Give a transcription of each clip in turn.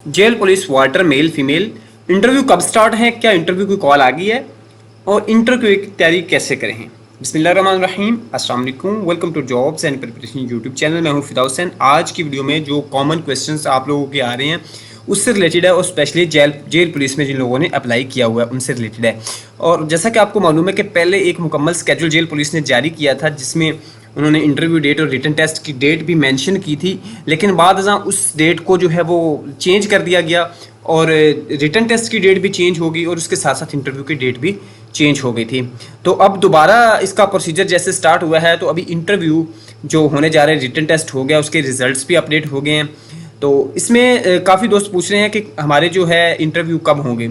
Jail police warder male female interview कब start है, क्या इंटरव्यू की कॉल आ गई है और इंटरव्यू की तैयारी कैसे करें। बिस्मिल्लाहिर्रहमानिर्रहीम, अस्सलाम वालेकुम, welcome to jobs and preparation YouTube channel. मैं हूं फिदा हुसैन। आज की वीडियो में जो कॉमन क्वेश्चंस आप लोगों के आ रहे हैं उससे रिलेटेड है और स्पेशली जेल पुलिस में जिन लोगों ने अप्लाई किया हुआ है उनसे रिलेटेड है। और जैसा कि आपको मालूम है कि पहले एक मुकम्मल स्केड्यूल जेल पुलिस ने जारी किया था जिसमें उन्होंने इंटरव्यू डेट और रिटन टेस्ट की डेट भी मेंशन की थी, लेकिन बाद उस डेट को जो है वो चेंज कर दिया गया और रिटन टेस्ट की डेट भी चेंज हो गई और उसके साथ साथ इंटरव्यू की डेट भी चेंज हो गई थी। तो अब दोबारा इसका प्रोसीजर जैसे स्टार्ट हुआ है, तो अभी इंटरव्यू जो होने जा रहे हैं, रिटन टेस्ट हो गया, उसके रिजल्ट्स भी अपडेट हो गए हैं। तो इसमें काफ़ी दोस्त पूछ रहे हैं कि हमारे जो है इंटरव्यू कब होंगे।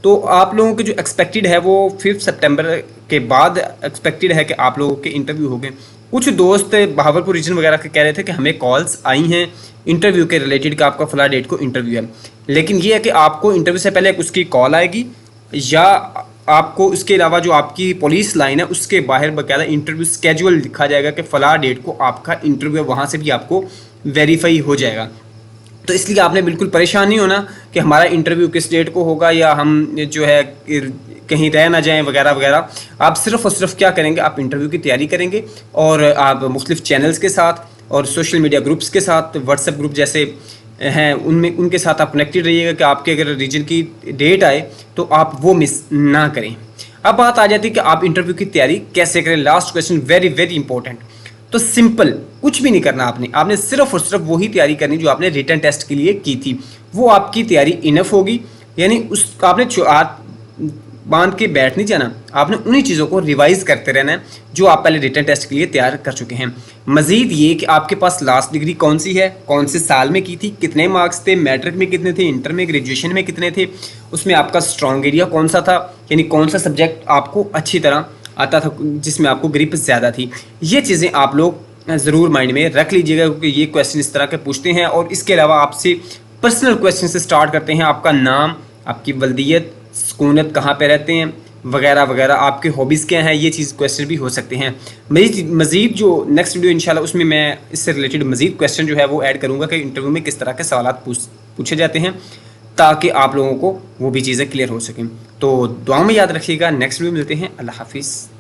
तो आप लोगों के जो एक्सपेक्टेड है वो 5 सितंबर के बाद एक्सपेक्टेड है कि आप लोगों के इंटरव्यू हो गए। कुछ दोस्त बहावलपुर रीजन वगैरह के कह रहे थे कि हमें कॉल्स आई हैं इंटरव्यू के रिलेटेड कि आपका फला डेट को इंटरव्यू है, लेकिन ये है कि आपको इंटरव्यू से पहले उसकी कॉल आएगी या आपको इसके अलावा जो आपकी पुलिस लाइन है उसके बाहर बाकायदा इंटरव्यू स्केड्यूल लिखा जाएगा कि फला डेट को आपका इंटरव्यू है, वहाँ से भी आपको वेरीफाई हो जाएगा। तो इसलिए आपने बिल्कुल परेशान नहीं होना कि हमारा इंटरव्यू किस डेट को होगा या हम जो है कहीं रह ना जाएं वगैरह वगैरह। आप सिर्फ और सिर्फ क्या करेंगे, आप इंटरव्यू की तैयारी करेंगे और आप मुख्तलिफ चैनल्स के साथ और सोशल मीडिया ग्रुप्स के साथ, व्हाट्सएप ग्रुप जैसे हैं उनमें उनके साथ आप कनेक्टेड रहिएगा कि आपके अगर रीजन की डेट आए तो आप वो मिस ना करें। अब बात आ जाती है कि आप इंटरव्यू की तैयारी कैसे करें। Last question very very important. तो सिंपल, कुछ भी नहीं करना आपने सिर्फ और सिर्फ वही तैयारी करनी जो आपने रिटन टेस्ट के लिए की थी, वो आपकी तैयारी इनफ होगी। यानी उस आपने हाथ बांध के बैठ नहीं जाना, आपने उन्हीं चीज़ों को रिवाइज करते रहना है जो आप पहले रिटन टेस्ट के लिए तैयार कर चुके हैं। मजीद ये कि आपके पास लास्ट डिग्री कौन सी है, कौन से साल में की थी, कितने मार्क्स थे, मैट्रिक में कितने थे, इंटर में, ग्रेजुएशन में कितने थे, उसमें आपका स्ट्रॉन्ग एरिया कौन सा था, यानी कौन सा सब्जेक्ट आपको अच्छी तरह आता था जिसमें आपको ग्रिप ज़्यादा थी। ये चीज़ें आप लोग ज़रूर माइंड में रख लीजिएगा क्योंकि ये क्वेश्चन इस तरह के पूछते हैं। और इसके अलावा आपसे पर्सनल क्वेश्चन से स्टार्ट करते हैं, आपका नाम, आपकी वल्दियत, सुकूनत, कहाँ पे रहते हैं वगैरह वगैरह, आपके हॉबीज़ क्या हैं, ये चीज़ क्वेश्चन भी हो सकते हैं। मज़ीद जो नेक्स्ट वीडियो इंशाल्लाह उसमें मैं इससे रिलेटेड मज़ीद क्वेश्चन जो है वो ऐड करूँगा कि इंटरव्यू में किस तरह के सवाल पूछे जाते हैं ताकि आप लोगों को वो भी चीज़ें क्लियर हो सकें। तो दुआ में याद रखिएगा। नेक्स्ट वीडियो मिलते हैं। अल्लाह हाफिज़।